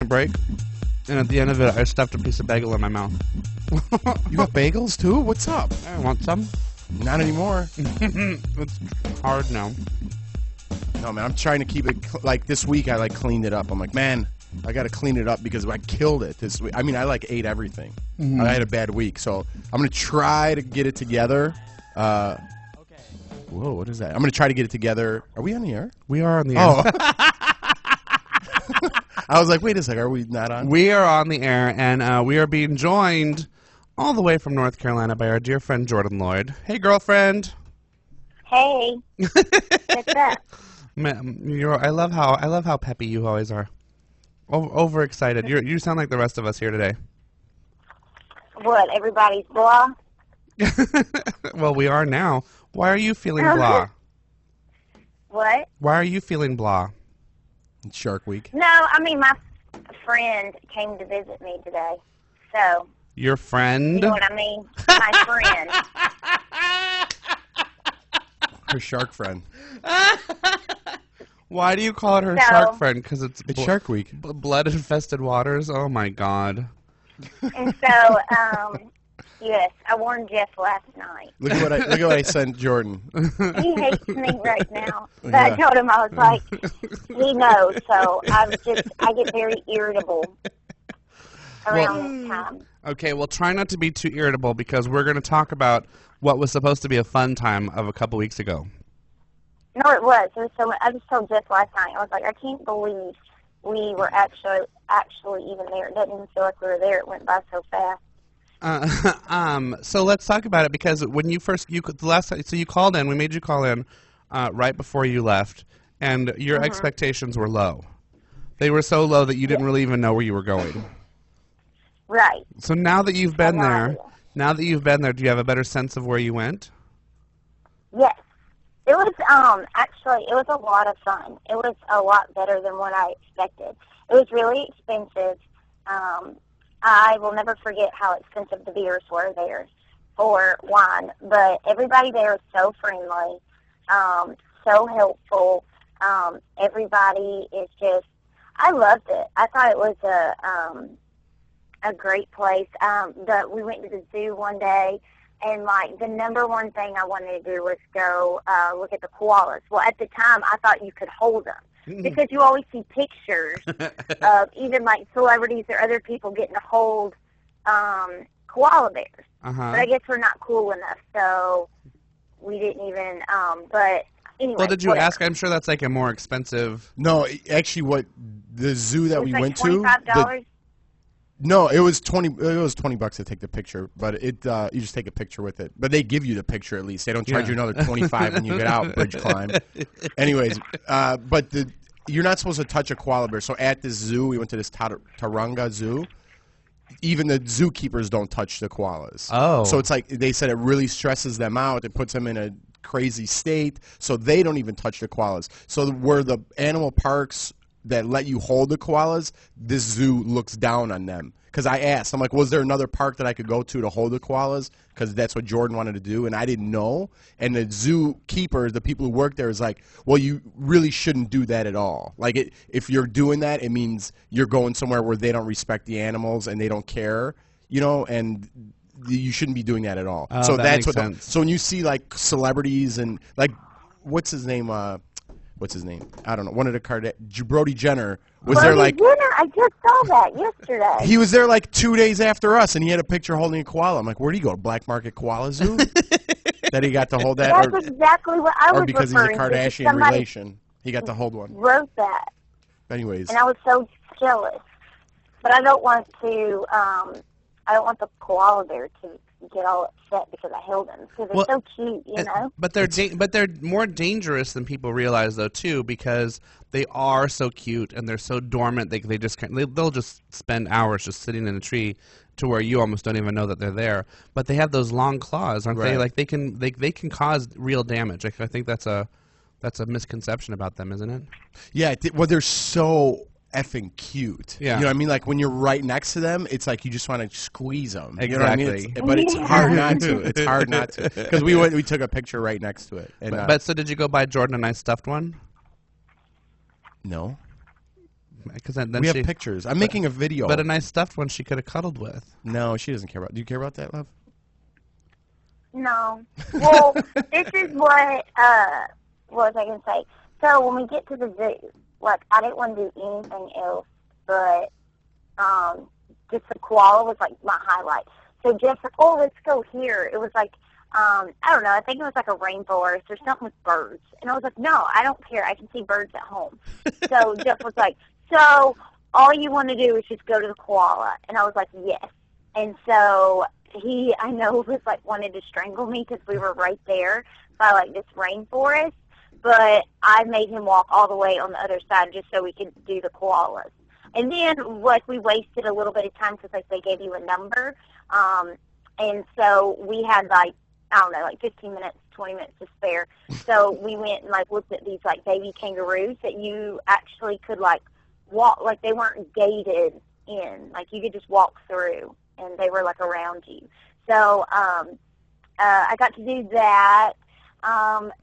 break, and at the end of it, I stuffed a piece of bagel in my mouth. You got bagels too? What's up? I want some. Not anymore. It's hard now. No, man, I'm trying to keep it, like, this week I, cleaned it up. I'm like, man, I got to clean it up because I killed it this week. I mean, I, ate everything. Mm-hmm. I had a bad week, so I'm going to try to get it together. Okay. Whoa, what is that? I'm going to try to get it together. Are we on the air? We are on the air. Oh. I was like, wait a second, are we not on? We are on the air, and we are being joined all the way from North Carolina by our dear friend Jordan Lloyd. Hey, girlfriend. Hey. What's up? I love how peppy you always are. Overexcited. You sound like the rest of us here today. What, everybody's blah? Well, we are now. Why are you feeling blah? What? Why are you feeling blah? It's Shark Week. No, I mean, my friend came to visit me today. So. Your friend? You know what I mean? My friend. Her shark friend. Why do you call it her shark friend? Because it's Shark Week. Blood-infested waters? Oh, my God. And so, yes, I warned Jeff last night. Look at what I sent Jordan. He hates me right now. But yeah. I told him, I was like, he knows. So I get very irritable around this time. Okay, well, try not to be too irritable because we're going to talk about what was supposed to be a fun time of a couple weeks ago. No, it was. So I just told Jeff last night. I was like, I can't believe we were actually even there. It doesn't even feel like we were there. It went by so fast. So let's talk about it because when you called in. We made you call in right before you left, and your expectations were low. They were so low that you didn't really even know where you were going. Right. So now that you've been there, do you have a better sense of where you went? Yes. It was actually it was a lot of fun. It was a lot better than what I expected. It was really expensive. I will never forget how expensive the beers were there for wine. But everybody there was so friendly, so helpful. Everybody is just I loved it. I thought it was a great place. We went to the zoo one day, and the number one thing I wanted to do was go look at the koalas. Well, at the time, I thought you could hold them because you always see pictures of even celebrities or other people getting to hold koala bears. But I guess we're not cool enough, so we didn't even. But anyway. Well, did you ask? I'm sure that's a more expensive. No, actually, what the zoo that we went to. $25? No, it was $20 to take the picture, but you just take a picture with it. But they give you the picture at least. They don't charge you another $25 when you get out bridge climb. Anyways, but you're not supposed to touch a koala bear. So at this zoo, we went to this Taronga Zoo. Even the zookeepers don't touch the koalas. Oh, so it's like they said it really stresses them out. It puts them in a crazy state, so they don't even touch the koalas. So where the animal parks that let you hold the koalas, this zoo looks down on them. Because I asked, I'm like, was there another park that I could go to hold the koalas? Because that's what Jordan wanted to do, and I didn't know. And the zookeeper, the people who work there, is like, well, you really shouldn't do that at all. Like, if you're doing that, it means you're going somewhere where they don't respect the animals and they don't care, and you shouldn't be doing that at all. Oh, so that that's makes sense. So when you see celebrities and what's his name? I don't know. One of the Brody Jenner was there Jenner, I just saw that yesterday. He was there 2 days after us, and he had a picture holding a koala. I'm like, where'd he go? Black Market Koala Zoo? That he got to hold that? That's exactly what I was because he's a referring to. Kardashian relation. He got to hold one. Wrote that. Anyways. And I was so jealous. But I don't want the koala bear to get all upset because I held them because they're so cute, But they're more dangerous than people realize, though, too, because they are so cute and they're so dormant. They'll just spend hours just sitting in a tree to where you almost don't even know that they're there. But they have those long claws, aren't they? They can cause real damage. I think that's a misconception about them, isn't it? Yeah. Well, they're so effing cute. Yeah. You know what I mean? When you're right next to them, it's like you just want to squeeze them. Exactly. You know what I mean? But it's hard not to. It's hard not to. Because we took a picture right next to it. And, but so did you go buy Jordan a nice stuffed one? No. Because then We have pictures. I'm making a video. But a nice stuffed one she could have cuddled with. No, she doesn't care about. Do you care about that, love? No. Well, this is what was I going to say? So when we get to the zoo, like, I didn't want to do anything else, but just the koala was, like, my highlight. So Jeff's like, oh, let's go here. It was like, I don't know, I think it was like a rainforest or something with birds. And I was like, no, I don't care. I can see birds at home. So Jeff was like, so all you want to do is just go to the koala. And I was like, yes. And so he, I know, was like wanted to strangle me because we were right there by like this rainforest. But I made him walk all the way on the other side just so we could do the koalas. And then, like, we wasted a little bit of time because, like, they gave you a number. And so we had, like, I don't know, like 15 minutes, 20 minutes to spare. So we went and, like, looked at these, like, baby kangaroos that you actually could, like, walk. Like, they weren't gated in. Like, you could just walk through, and they were, like, around you. So I got to do that.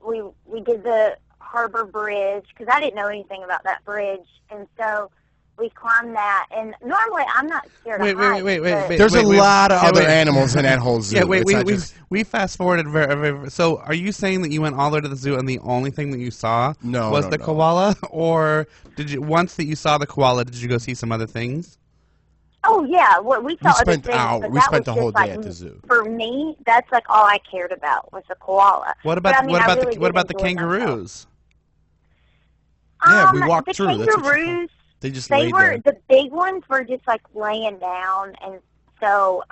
We did the Harbor Bridge because I didn't know anything about that bridge. And so we climbed that, and normally I'm not scared of heights. Wait. There's a lot of other animals in that whole zoo. Yeah, we fast forwarded very. So, are you saying that you went all the way to the zoo and the only thing that you saw was the koala, or did you once that you saw the koala, did you go see some other things? Oh yeah, we saw other things. We spent the whole day at the zoo. For me, that's like all I cared about was the koala. What about what about the kangaroos? Yeah, we walked through. The kangaroos. They were the big ones were just like laying down, and so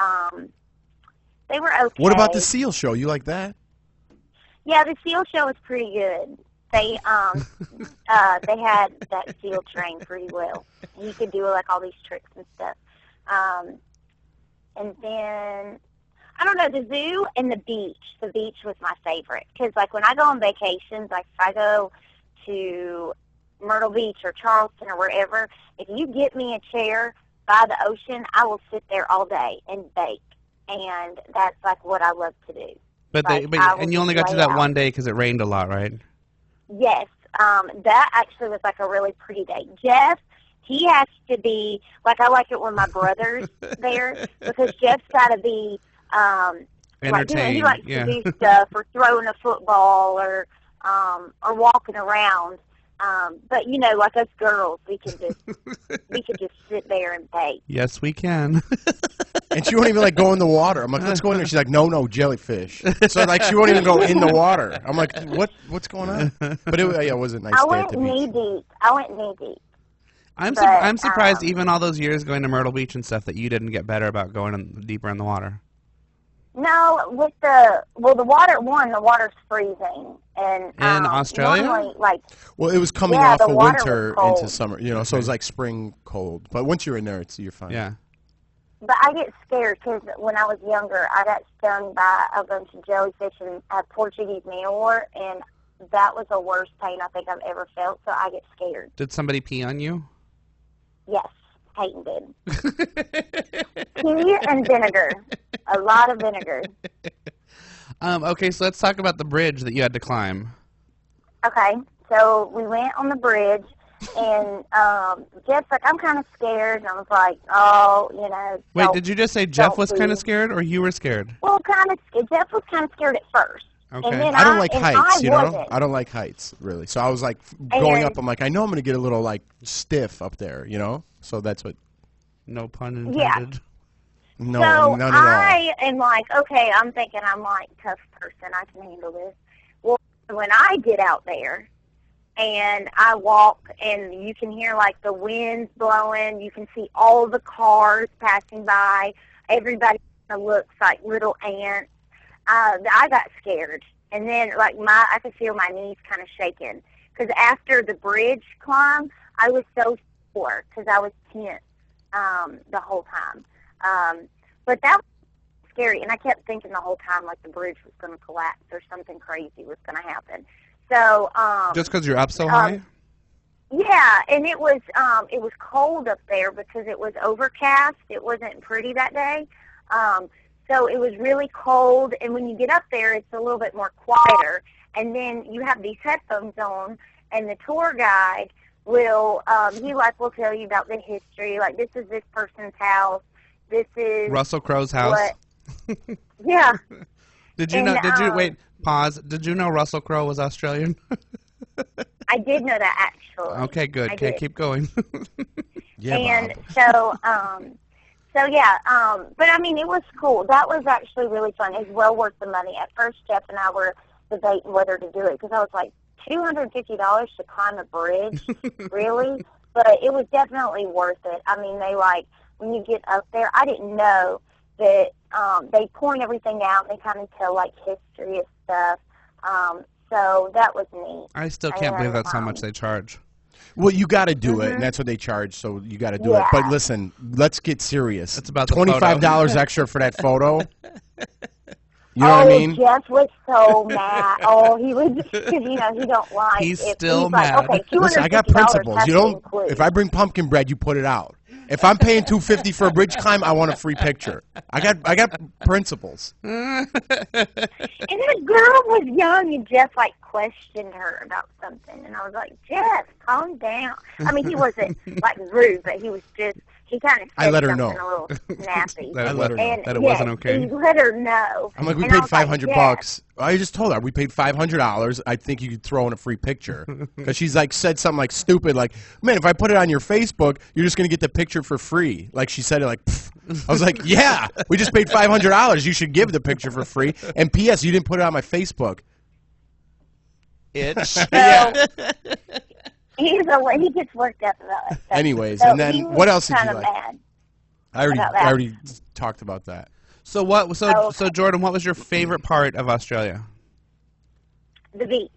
they were okay. What about the seal show? You like that? Yeah, the seal show was pretty good. They they had that seal trained pretty well. You could do like all these tricks and stuff. And then I don't know, the zoo and the beach. The beach was my favorite because like when I go on vacations, like if I go to Myrtle Beach or Charleston or wherever, if you get me a chair by the ocean, I will sit there all day and bake, and that's like what I love to do. But and you only got to that one day because it rained a lot, right? Yes, that actually was like a really pretty day. Jeff, he has to be like I like it when my brother's there because Jeff's got to be entertained. He likes to do stuff or throwing a football or walking around. But you know, like us girls, we can just sit there and bake. Yes, we can. And she won't even like go in the water. I'm like, let's go in there. She's like, no, jellyfish. So like, she won't even go in the water. I'm like, what's going on? But it was a nice day at the beach. I went knee deep. I'm surprised even all those years going to Myrtle Beach and stuff that you didn't get better about going deeper in the water. No, with the water's freezing, and in Australia, normally, like, well, it was coming off of winter into summer, you know, so it was like spring cold. But once you're in there, you're fine. Yeah. But I get scared because when I was younger, I got stung by a bunch of jellyfish and had Portuguese mealwort, and that was the worst pain I think I've ever felt. So I get scared. Did somebody pee on you? Yes, Peyton did. Tea and vinegar. A lot of vinegar. Okay, so let's talk about the bridge that you had to climb. Okay, so we went on the bridge, and Jeff's like, I'm kind of scared. And I was like, oh, you know. Wait, did you just say Jeff was kind of scared, or you were scared? Well, kind of scared. Jeff was kind of scared at first. Okay. And then I don't like heights, you know? Wasn't. I don't like heights, really. So I was like, going up, I'm like, I know I'm going to get a little, like, stiff up there, you know? So that's what. No pun intended. Yeah. No, so none at all. I am like, okay, I'm thinking I'm like tough person. I can handle this. Well, when I get out there and I walk and you can hear like the winds blowing, you can see all the cars passing by. Everybody looks like little ants. I got scared. And then like I could feel my knees kind of shaking. Because after the bridge climb, I was so sore because I was tense the whole time. But that was scary, and I kept thinking the whole time like the bridge was going to collapse or something crazy was going to happen. So just because you're up so high? Yeah, and it was cold up there because it was overcast. It wasn't pretty that day. So it was really cold, and when you get up there, it's a little bit more quieter. And then you have these headphones on, and the tour guide will tell you about the history. Like, this is this person's house. This is Russell Crowe's house. What, yeah. Did you know? Wait? Pause. Did you know Russell Crowe was Australian? I did know that, actually. Okay, good. Okay, keep going. Yeah, and Bob. but I mean, it was cool. That was actually really fun. It was well worth the money. At first, Jeff and I were debating whether to do it because I was like, $250 to climb a bridge, really? But it was definitely worth it. I mean, when you get up there, I didn't know that they point everything out. They kind of tell like history of stuff. So that was neat. I still can't believe that's how much they charge. Well, you got to do it, and that's what they charge. So you got to do it. But listen, let's get serious. It's about the $25 extra for that photo. You know what I mean? Jeff was so mad. Oh, he was, because, you know, he don't like He's it. still like, mad. Okay, Listen, I got principles. You don't. If I bring pumpkin bread, you put it out. If I'm paying $250 for a bridge climb, I want a free picture. I got principles. And the girl was young, and Jeff like questioned her about something, and I was like, Jeff, calm down. I mean, he wasn't like rude, but he was just. He kind of said I let her something know. a little snappy. I let her know And, that it wasn't okay. He let her know. I'm like, we And I paid was like, $500. I just told her we paid $500. I think you could throw in a free picture because she's like said something like stupid, like, man, if I put it on your Facebook, you're just gonna get the picture for free. Like she said it like. Pfft. I was like, yeah, we just paid $500. You should give the picture for free. And P.S. You didn't put it on my Facebook. Itch. Yeah. He gets worked up about it. Anyways, so and then what else did you kind of like? mad. I already talked about that. So what? So Oh, okay. so Jordan, what was your favorite part of Australia? The beach.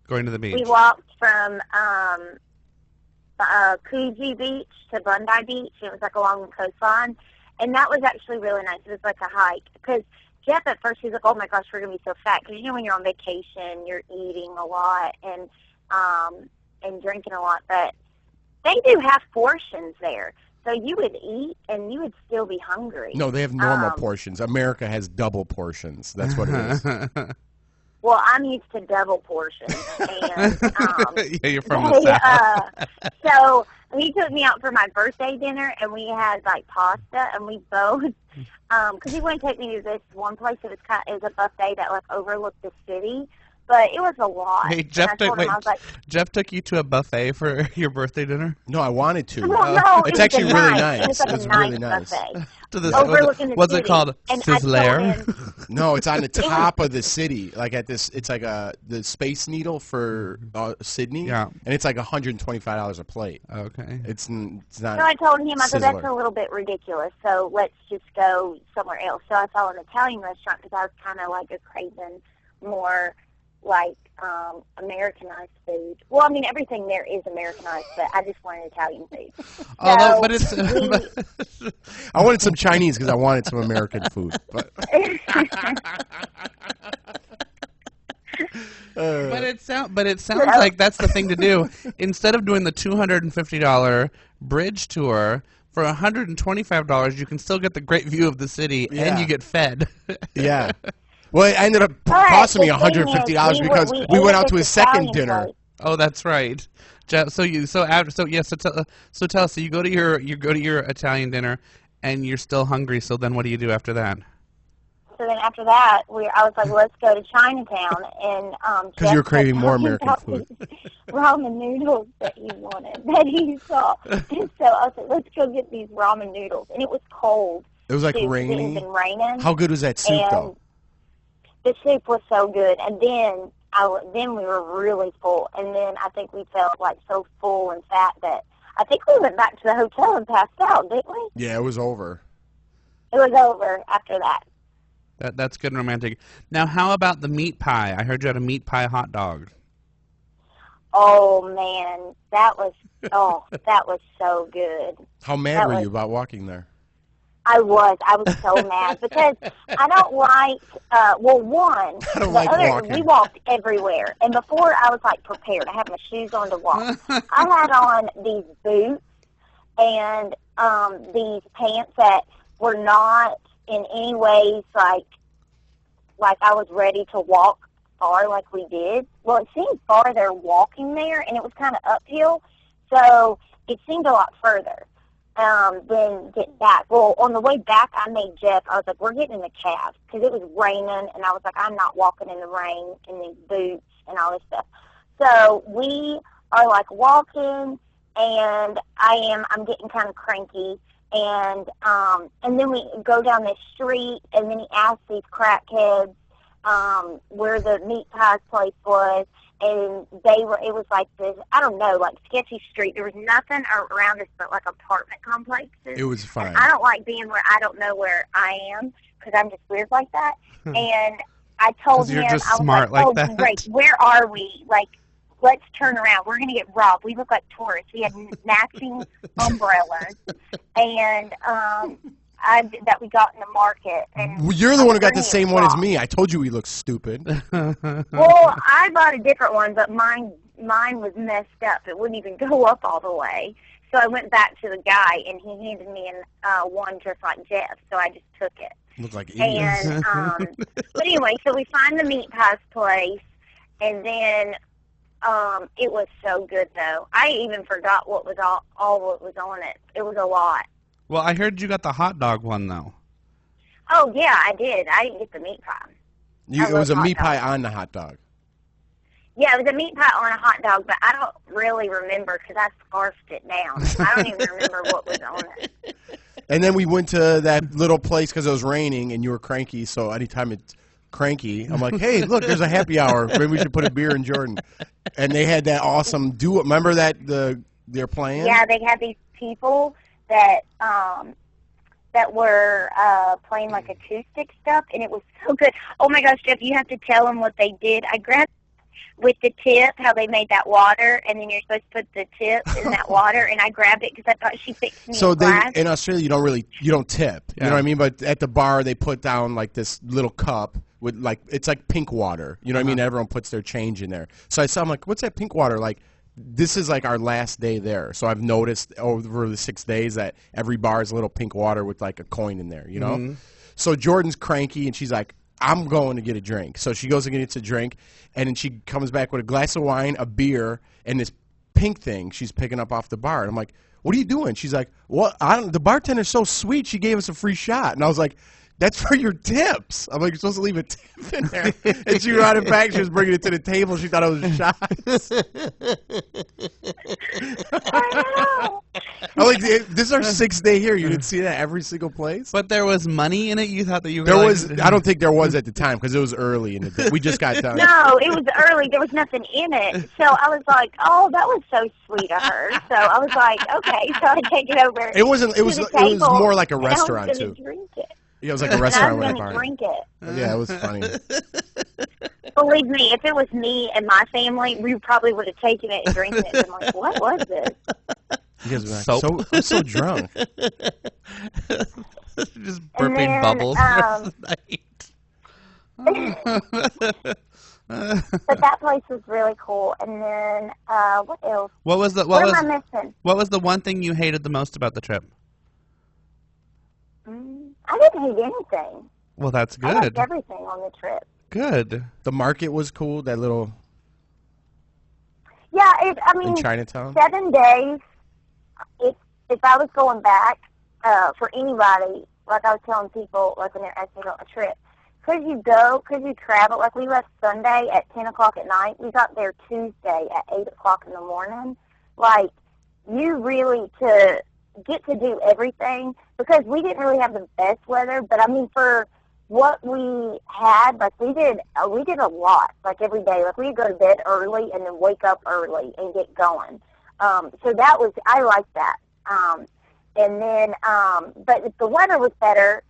Going to the beach. We walked from Coogee Beach to Bondi Beach. It was like along the coastline, and that was actually really nice. It was like a hike because Jeff at first he's like, "Oh my gosh, we're gonna be so fat," because you know when you're on vacation, you're eating a lot and drinking a lot, but they do have portions there. So you would eat, and you would still be hungry. No, they have normal portions. America has double portions. That's what it is. Well, I'm used to double portions. And, yeah, you're from the South. So he took me out for my birthday dinner, and we had, like, pasta, and we both, because he wanted to take me to this one place that was a buffet that, like, overlooked the city. But it was a lot. Hey, Jeff took you to a buffet for your birthday dinner? No, I wanted to. No, it's actually really nice. It was like it's a really nice nice. buffet. Overlooking the What's city. it called? And I told Sizzler? him, No, it's on the top of the city. Like at this, it's like the Space Needle for Sydney. Yeah. And it's like $125 a plate. Okay. It's not. so I told him, I said, that's Sizzler. a little bit ridiculous, so let's just go somewhere else. So I saw an Italian restaurant because I was kind of like a craving more like Americanized food. Well, I mean, everything there is Americanized, but I just wanted Italian food. Although, So but it's I wanted some Chinese because I wanted some American food. But but it sounds like that's the thing to do. Instead of doing the $250 bridge tour for $125, you can still get the great view of the city Yeah. and you get fed. yeah. Well, it ended up But costing me the thing is, $150 because we ate went out at to this his second Italian dinner. place. Oh, that's right. Tell us. So you go to your Italian dinner, and you're still hungry. So then, what do you do after that? So then after that, I was like, let's go to Chinatown. And Because you were craving more American food. Ramen noodles that he wanted, that he saw. And so I was like, let's go get these ramen noodles. And it was cold. It was like too, 'cause rainy. It had been raining. How good was that soup, and though? the soup was so good. And then then we were really full. And then I think we felt like so full and fat that I think we went back to the hotel and passed out, didn't we? Yeah, it was over. It was over after that. That's good and romantic. Now, how about the meat pie? I heard you had a meat pie hot dog. Oh man, that was so good. How mad were you about walking there? I was so mad because I don't like. One, I don't like walking. We walked everywhere, and before I was like prepared. I had my shoes on to walk. I had on these boots and these pants that were not in any ways like I was ready to walk far like we did. Well, it seemed farther walking there, and it was kind of uphill. So it seemed a lot further than getting back. Well, on the way back, I made Jeff, I was like, we're getting in the cab because it was raining, and I was like, I'm not walking in the rain in these boots and all this stuff. So we are like walking, and I'm getting kind of cranky, and then we go down this street, and then he asked these crackheads where the meat pies place was, and it was like this, I don't know, like sketchy street. There was nothing around us but like apartment complexes. It was fine. And I don't like being where I don't know where I am because I'm just weird like that. And I told him, you're just I was smart like, like oh, that. great, where are we? Like, let's turn around. We're going to get robbed. We look like tourists. We had matching umbrellas. And that we got in the market. And You're the one who got the same one as me. I told you he looks stupid. Well, I bought a different one, but mine was messed up. It wouldn't even go up all the way. So I went back to the guy, and he handed me one just like Jeff. So I just took it. Look like idiots. And but anyway, so we find the meat pies place, and then it was so good though. I even forgot what was all what was on it. It was a lot. Well, I heard you got the hot dog one, though. Oh, yeah, I did. I didn't get the meat pie. It was a meat pie on the hot dog. Yeah, it was a meat pie on a hot dog, but I don't really remember because I scarfed it down. I don't even remember what was on it. And then we went to that little place because it was raining and you were cranky, so anytime it's cranky, I'm like, hey, look, there's a happy hour. Maybe we should put a beer in Jordan. And they had that awesome duo. Remember that they're playing? Yeah, they had these people that were playing like acoustic stuff, and it was so good. Oh my gosh, Jeff, you have to tell them what they did. I grabbed with the tip, how they made that water, and then you're supposed to put the tip in that water, and I grabbed it because I thought she fixed me So a glass. in Australia, you don't tip. Yeah. You know what I mean? But at the bar, they put down like this little cup with it's like pink water. You know what I mean? Everyone puts their change in there. So I'm like, what's that pink water? Like, this is like our last day there. So I've noticed over the 6 days that every bar is a little pink water with like a coin in there, you know? Mm-hmm. So Jordan's cranky, and she's like, I'm going to get a drink. So she goes and gets a drink, and then she comes back with a glass of wine, a beer, and this pink thing she's picking up off the bar. And I'm like, what are you doing? She's like, well, the bartender's so sweet, she gave us a free shot. And I was like, that's for your tips. I'm like, you're supposed to leave a tip in there. And she brought it back. She was bringing it to the table. She thought it was shots. I know. I'm like, this is our 6th day here. You didn't see that every single place? But there was money in it? You thought that you were There like, was. I don't think there was at the time because it was early in the day. We just got done. No, it was early. There was nothing in it. So I was like, oh, that was so sweet of her. So I was like, okay. So I take it over. It wasn't. It was. to It the was table, more like a and I was restaurant gonna too. drink it. Yeah, it was like a And I restaurant was with a going to bar. drink it. Yeah, it was funny. Believe me, if it was me and my family, we probably would have taken it and drinking it. I'm like, what was this? You guys were like, Soap. I'm so drunk. just And burping then, bubbles. But that place was really cool. And then, what else? What was the What am I missing? what was the one thing you hated the most about the trip? I didn't hate anything. Well, that's I liked good. everything on the trip. Good. The market was cool. That little Yeah, I in mean, Chinatown. 7 days. If I was going back for anybody, like I was telling people, like when they're asking on a trip, could you travel? Like we left Sunday at 10 o'clock at night. We got there Tuesday at 8 o'clock in the morning. Like you really to get to do everything because we didn't really have the best weather, but I mean for what we had, like we did a lot, like every day. Like we'd go to bed early and then wake up early and get going. So I liked that. And then, but if the weather was better,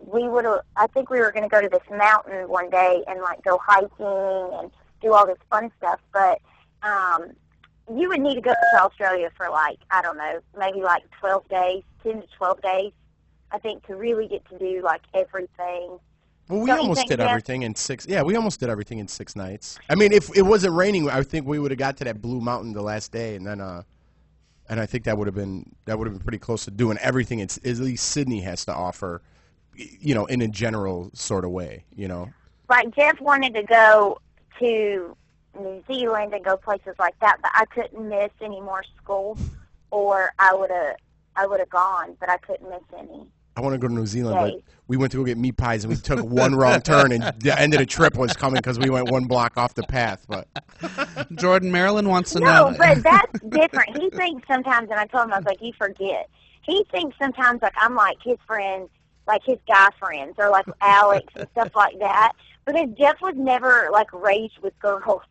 I think we were going to go to this mountain one day and like go hiking and do all this fun stuff. But, you would need to go to Australia for like, I don't know, maybe like 12 days, 10 to 12 days, I think, to really get to do like everything. Well, we Don't you almost think, did Jeff? everything in 6. Yeah, we almost did everything in 6 nights. I mean, if it wasn't raining, I think we would have got to that Blue Mountain the last day, and then, and I think that would have been pretty close to doing everything. At least Sydney has to offer, you know, in a general sort of way, you know. Like Jeff wanted to go to New Zealand and go places like that, but I couldn't miss any more school. or I would have gone, but I couldn't miss any. I want to go to New Zealand, Okay. but we went to go get meat pies, and we took one wrong turn, and the end of the trip was coming because we went one block off the path. But Jordan, Marilyn wants to No, know. but that's different. He thinks sometimes, and I told him, I was like, you forget. He thinks sometimes like I'm like his friends, like his guy friends, or like Alex and stuff like that. Because Jeff was never like raised with girls.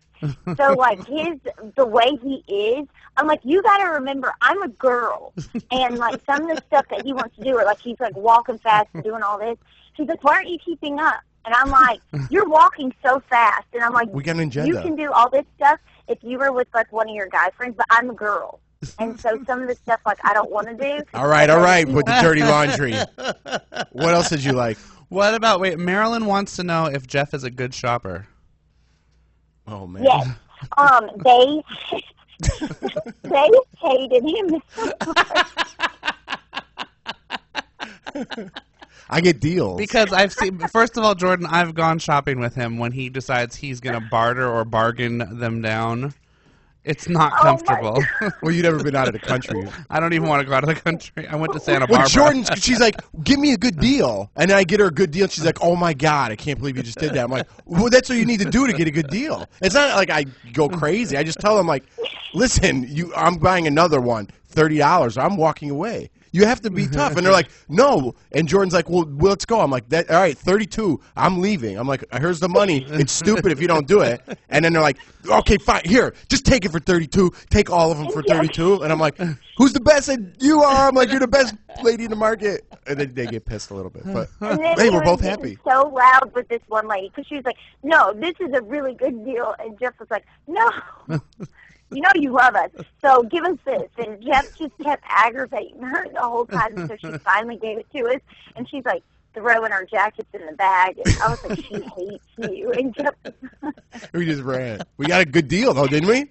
So like the way he is, I'm like, you got to remember, I'm a girl, and like some of the stuff that he wants to do, or like he's like walking fast and doing all this. He's like, why aren't you keeping up? And I'm like, you're walking so fast, and I'm like, we got an agenda. you can do all this stuff if you were with like one of your guy friends, but I'm a girl, and so some of the stuff like I don't want to do. All right, with the dirty laundry. What else did you like? What about, Marilyn wants to know if Jeff is a good shopper. Oh man. Yes. They they hated him so much. I get deals. Because I've seen, first of all, Jordan, I've gone shopping with him when he decides he's going to barter or bargain them down. It's not Oh, my comfortable. Well, you've never been out of the country. I don't even want to go out of the country. I went to Santa Well, Barbara. she's like, give me a good deal. And then I get her a good deal. And she's like, oh, my God, I can't believe you just did that. I'm like, well, that's what you need to do to get a good deal. It's not like I go crazy. I just tell them, like, listen, I'm buying another one, $30. I'm walking away. You have to be tough. And they're like, no. And Jordan's like, well, let's go. I'm like, all right, 32. I'm leaving. I'm like, here's the money. It's stupid if you don't do it. And then they're like, okay, fine. Here, just take it for 32. Take all of them for 32. And I'm like, who's the best? And you are. I'm like, you're the best lady in the market. And then they get pissed a little bit. But And then hey, he we're was both getting happy. so loud with this one lady because she was like, no, this is a really good deal. And Jeff was like, no. You know you love us, so give us this. And Jeff just kept aggravating her the whole time, so she finally gave it to us. And she's like throwing our jackets in the bag. And I was like, she hates you. And Jeff, We just ran. We got a good deal, though, didn't we?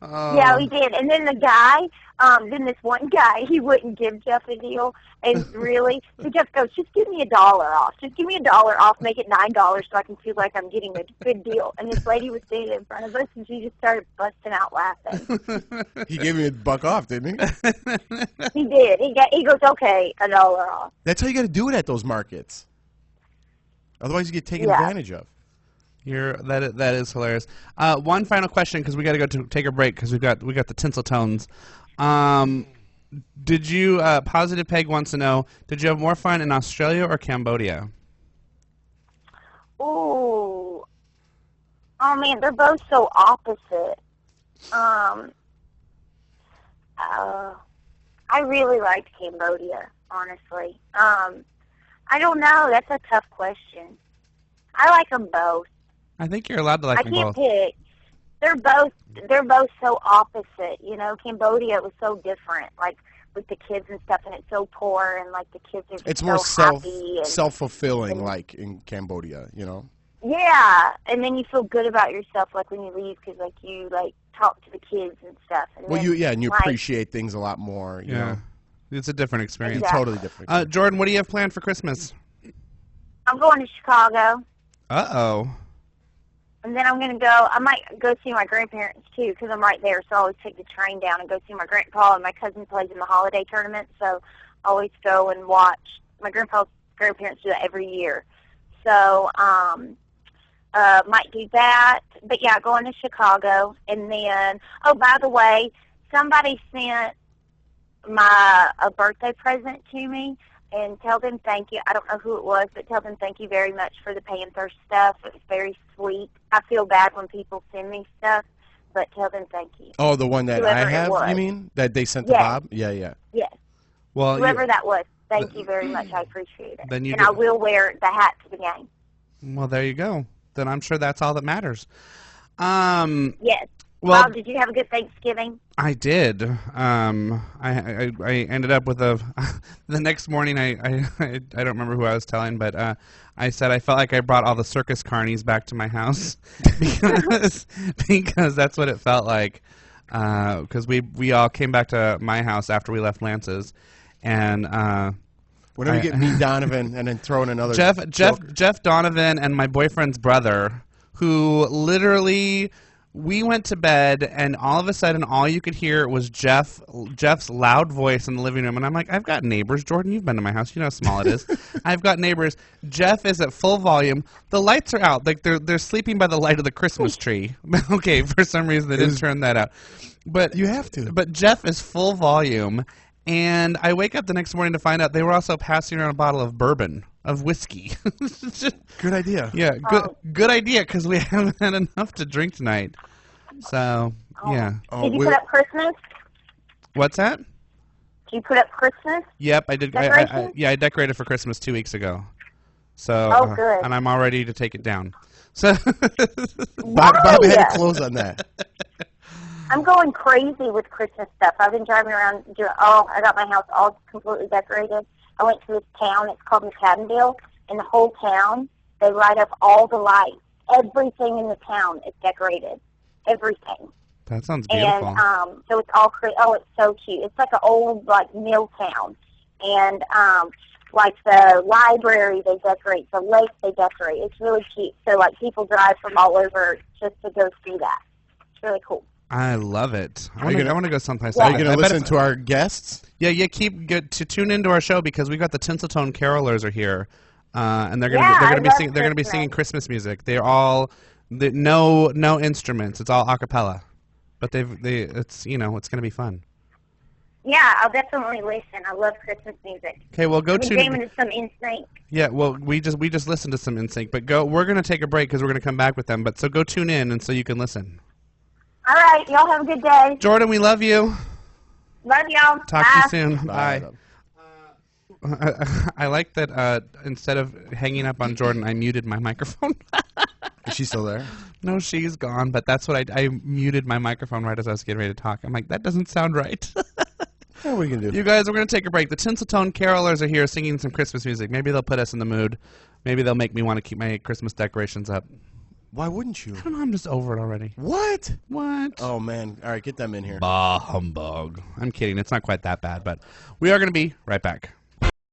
yeah, we did. And then the guy, then this one guy, he wouldn't give Jeff a deal. And really, so Jeff goes, just give me $1 off. Just give me $1 off, make it $9 so I can feel like I'm getting a good deal. And this lady was standing in front of us, and she just started busting out laughing. He gave me $1 off, didn't he? He did. He goes, okay, $1 off. That's how you got to do it at those markets. Otherwise, you get taken Yeah. advantage of. That is hilarious. One final question, because we got to go to take a break because we got the tinsel tones. Did you Positive Peg wants to know? Did you have more fun in Australia or Cambodia? Ooh. Oh, man, they're both so opposite. I really liked Cambodia, honestly. I don't know. That's a tough question. I like them both. I think you're allowed to like I them can't both. pick. They're both so opposite. You know, Cambodia was so different, like with the kids and stuff, and it's so poor, and like the kids are just It's more so happy. And, self-fulfilling, like in Cambodia, you know? yeah, and then you feel good about yourself, like when you leave, because like you like talk to the kids and stuff. And Well, then, and you like, appreciate things a lot more, you Yeah, know? it's a different experience. Exactly. Totally different. Jordan, what do you have planned for Christmas? I'm going to Chicago. Uh-oh. And then I'm going to go, I might go see my grandparents, too, because I'm right there, so I always take the train down and go see my grandpa, and my cousin plays in the holiday tournament, so I always go and watch. My grandparents do that every year. So, might do that. But, yeah, going to Chicago. And then, oh, by the way, somebody sent a birthday present to me. And tell them thank you. I don't know who it was, but tell them thank you very much for the Panthers stuff. It was very sweet. I feel bad when people send me stuff, but tell them thank you. Oh, the one that whoever I it have, was. you mean? That they sent to Yes. Bob? Yeah, yeah. Yes, Well, whoever that was, thank you very much. I appreciate it. Then you and did- I will wear the hat to the game. well, there you go. Then I'm sure that's all that matters. Yes. Well, Bob, did you have a good Thanksgiving? I did. I ended up with the next morning. I don't remember who I was telling, but I said I felt like I brought all the circus carnies back to my house because that's what it felt like. Because we all came back to my house after we left Lance's, and Whenever you get me, Donovan, and then throw in another Jeff Donovan and my boyfriend's brother, who literally we went to bed, and all of a sudden, all you could hear was Jeff's loud voice in the living room. And I'm like, I've got neighbors. Jordan, you've been to my house. You know how small it is. I've got neighbors. Jeff is at full volume. The lights are out. Like they're sleeping by the light of the Christmas tree. Okay, for some reason they didn't turn that out. But you have to. But Jeff is full volume. And I wake up the next morning to find out they were also passing around a bottle of bourbon, of whiskey. Good idea. Yeah, good idea, because we haven't had enough to drink tonight. So, yeah. Did you put up Christmas? What's that? Did you put up Christmas? Yep, I did. I decorated for Christmas 2 weeks ago. So, good. And I'm all ready to take it down. So, Bob had to close on that. I'm going crazy with Christmas stuff. I've been driving around I got my house all completely decorated. I went to this town, it's called McAdenville, and the whole town, they light up all the lights. Everything in the town is decorated. Everything. That sounds beautiful. And so it's all it's so cute. It's like an old mill town. And like the library they decorate, the lake they decorate. It's really cute. So people drive from all over just to go see that. It's really cool. I love it. I want to go someplace. Are you going to listen to our guests? Yeah. Keep to tune into our show because we've got the Tinseltone Carolers are here, and they're going to be singing Christmas music. They're all no instruments. It's all a cappella, but it's it's going to be fun. Yeah, I'll definitely listen. I love Christmas music. Okay, well go tune in to some NSYNC. Yeah, well we just listened to some NSYNC, but we're going to take a break because we're going to come back with them. But so go tune in and so you can listen. All right. Y'all have a good day. Jordan, we love you. Love y'all. Talk to you soon. Bye. I like that instead of hanging up on Jordan, I muted my microphone. Is she still there? No, she's gone, but that's what I muted my microphone right as I was getting ready to talk. I'm like, that doesn't sound right. What are we going to do? You guys, we're going to take a break. The Tinseltone Carolers are here singing some Christmas music. Maybe they'll put us in the mood. Maybe they'll make me want to keep my Christmas decorations up. Why wouldn't you? I don't know. I'm just over it already. What? Oh, man. All right, get them in here. Bah, humbug. I'm kidding. It's not quite that bad, but we are going to be right back.